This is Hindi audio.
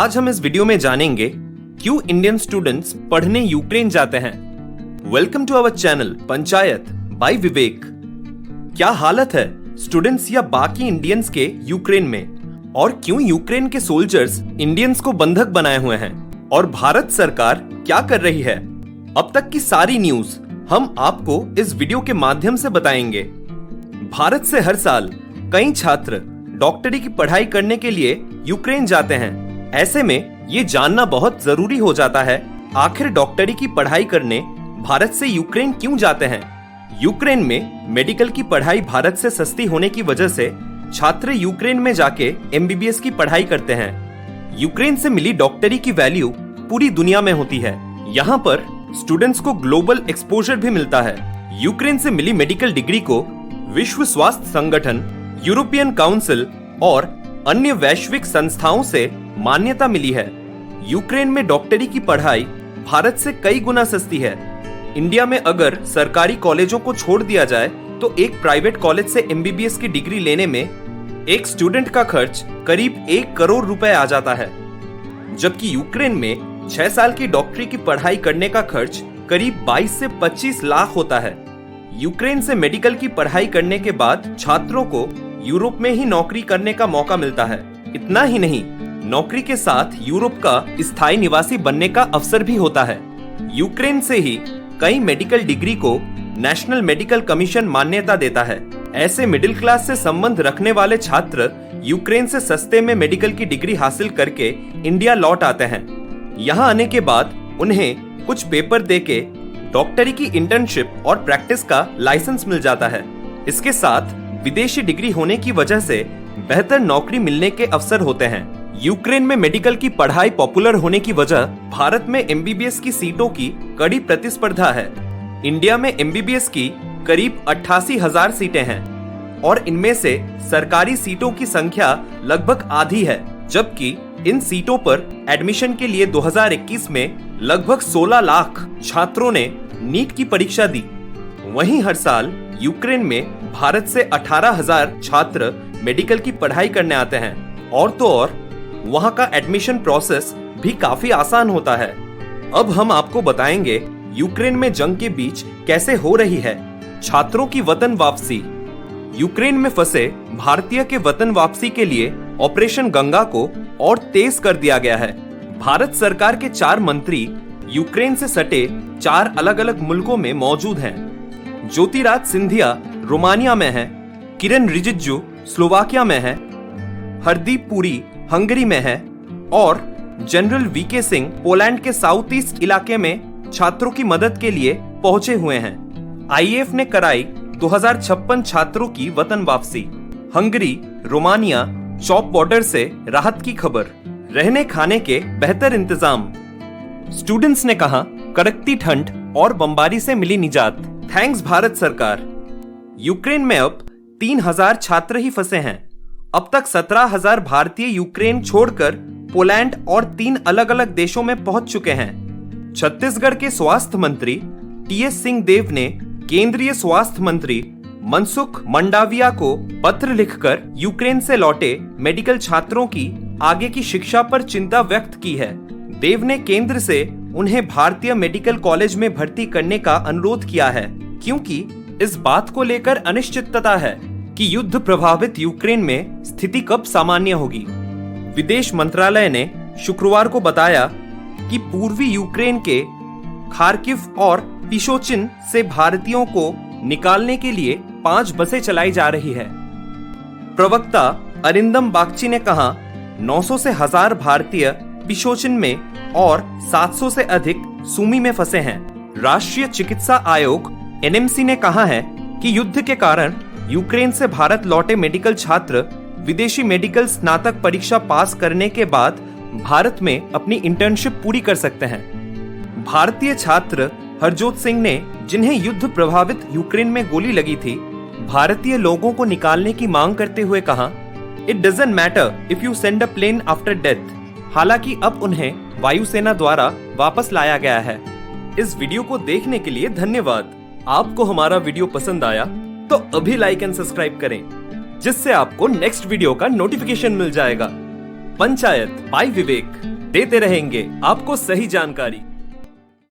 आज हम इस वीडियो में जानेंगे क्यों इंडियन स्टूडेंट्स पढ़ने यूक्रेन जाते हैं। Welcome to our channel Panchayat by Vivek. क्या हालत है स्टूडेंट्स या बाकी इंडियंस के यूक्रेन में, और क्यों यूक्रेन के सोल्जर्स इंडियंस को बंधक बनाए हुए हैं, और भारत सरकार क्या कर रही है। अब तक की सारी न्यूज हम आपको इस वीडियो के माध्यम से बताएंगे। भारत से हर साल कई छात्र डॉक्टरी की पढ़ाई करने के लिए यूक्रेन जाते हैं। ऐसे में ये जानना बहुत जरूरी हो जाता है आखिर डॉक्टरी की पढ़ाई करने भारत से यूक्रेन क्यों जाते हैं। यूक्रेन में मेडिकल की पढ़ाई भारत से सस्ती होने की वजह से छात्र यूक्रेन में जाके एमबीबीएस की पढ़ाई करते हैं। यूक्रेन से मिली डॉक्टरी की वैल्यू पूरी दुनिया में होती है। यहाँ पर स्टूडेंट्स को ग्लोबल एक्सपोजर भी मिलता है। यूक्रेन से मिली मेडिकल डिग्री को विश्व स्वास्थ्य संगठन, यूरोपियन काउंसिल और अन्य वैश्विक संस्थाओं से मान्यता मिली है। यूक्रेन में डॉक्टरी की पढ़ाई भारत से कई गुना सस्ती है। इंडिया में अगर सरकारी कॉलेजों को छोड़ दिया जाए तो एक प्राइवेट कॉलेज से एमबीबीएस की डिग्री लेने में एक स्टूडेंट का खर्च करीब 1 करोड़ रुपए आ जाता है, जबकि यूक्रेन में 6 साल की डॉक्टरी की पढ़ाई करने का खर्च करीब 22 से 25 लाख होता है। यूक्रेन से मेडिकल की पढ़ाई करने के बाद छात्रों को यूरोप में ही नौकरी करने का मौका मिलता है। इतना ही नहीं, नौकरी के साथ यूरोप का स्थायी निवासी बनने का अवसर भी होता है। यूक्रेन से ही कई मेडिकल डिग्री को नेशनल मेडिकल कमीशन मान्यता देता है। ऐसे मिडिल क्लास से संबंध रखने वाले छात्र यूक्रेन से सस्ते में मेडिकल की डिग्री हासिल करके इंडिया लौट आते हैं। यहाँ आने के बाद उन्हें कुछ पेपर देके डॉक्टरी की इंटर्नशिप और प्रैक्टिस का लाइसेंस मिल जाता है। इसके साथ विदेशी डिग्री होने की वजह से बेहतर नौकरी मिलने के अवसर होते हैं। यूक्रेन में मेडिकल की पढ़ाई पॉपुलर होने की वजह भारत में एमबीबीएस की सीटों की कड़ी प्रतिस्पर्धा है। इंडिया में एमबीबीएस की करीब 88,000 सीटें हैं और इनमें से सरकारी सीटों की संख्या लगभग आधी है, जबकि इन सीटों पर एडमिशन के लिए 2021 में लगभग 16 लाख छात्रों ने नीट की परीक्षा दी। वहीं हर साल यूक्रेन में भारत से 18,000 छात्र मेडिकल की पढ़ाई करने आते हैं, और तो और वहां का एडमिशन प्रोसेस भी काफी आसान होता है। अब हम आपको बताएंगे यूक्रेन में जंग के बीच कैसे हो रही है छात्रों की वतन वापसी। यूक्रेन में फंसे भारतीय के वतन वापसी के लिए ऑपरेशन गंगा को और तेज कर दिया गया है। भारत सरकार के 4 मंत्री यूक्रेन से सटे 4 अलग अलग मुल्कों में मौजूद हैं। ज्योतिराज सिंधिया रोमानिया में है, किरण रिजिजू स्लोवाकिया में है, हरदीप पुरी हंगरी में है और जनरल वीके सिंह पोलैंड के साउथ ईस्ट इलाके में छात्रों की मदद के लिए पहुंचे हुए हैं। आईएएफ ने कराई 2056 छात्रों की वतन वापसी। हंगरी, रोमानिया चौप बॉर्डर से राहत की खबर, रहने खाने के बेहतर इंतजाम। स्टूडेंट्स ने कहा कड़कती ठंड और बमबारी से मिली निजात, थैंक्स भारत सरकार। यूक्रेन में अब 3,000 छात्र ही फंसे हैं। अब तक 17,000 भारतीय यूक्रेन छोड़कर पोलैंड और 3 अलग अलग देशों में पहुंच चुके हैं। छत्तीसगढ़ के स्वास्थ्य मंत्री टीएस सिंहदेव ने केंद्रीय स्वास्थ्य मंत्री मनसुख मंडाविया को पत्र लिखकर यूक्रेन से लौटे मेडिकल छात्रों की आगे की शिक्षा पर चिंता व्यक्त की है। देव ने केंद्र से उन्हें भारतीय मेडिकल कॉलेज में भर्ती करने का अनुरोध किया है, क्योंकि इस बात को लेकर अनिश्चितता है कि युद्ध प्रभावित यूक्रेन में स्थिति कब सामान्य होगी। विदेश मंत्रालय ने शुक्रवार को बताया कि पूर्वी यूक्रेन के खार्किव और पिशोचिन से भारतीयों को निकालने के लिए 5 बसें चलाई जा रही है। प्रवक्ता अरिंदम बागची ने कहा 900 से 1000 भारतीय पिशोचिन में और 700 से अधिक सुमी में फंसे हैं। राष्ट्रीय चिकित्सा आयोग एनएमसी ने कहा है कि युद्ध के कारण यूक्रेन से भारत लौटे मेडिकल छात्र विदेशी मेडिकल स्नातक परीक्षा पास करने के बाद भारत में अपनी इंटर्नशिप पूरी कर सकते हैं। भारतीय छात्र हरजोत सिंह ने, जिन्हें युद्ध प्रभावित यूक्रेन में गोली लगी थी, भारतीय लोगों को निकालने की मांग करते हुए कहा, it doesn't matter if you send a plane after death. हालांकि अब उन्हें वायुसेना द्वारा वापस लाया गया है। इस वीडियो को देखने के लिए धन्यवाद। आपको हमारा वीडियो पसंद आया तो अभी लाइक एंड सब्सक्राइब करें, जिससे आपको नेक्स्ट वीडियो का नोटिफिकेशन मिल जाएगा। पंचायत बाय विवेक, देते रहेंगे आपको सही जानकारी।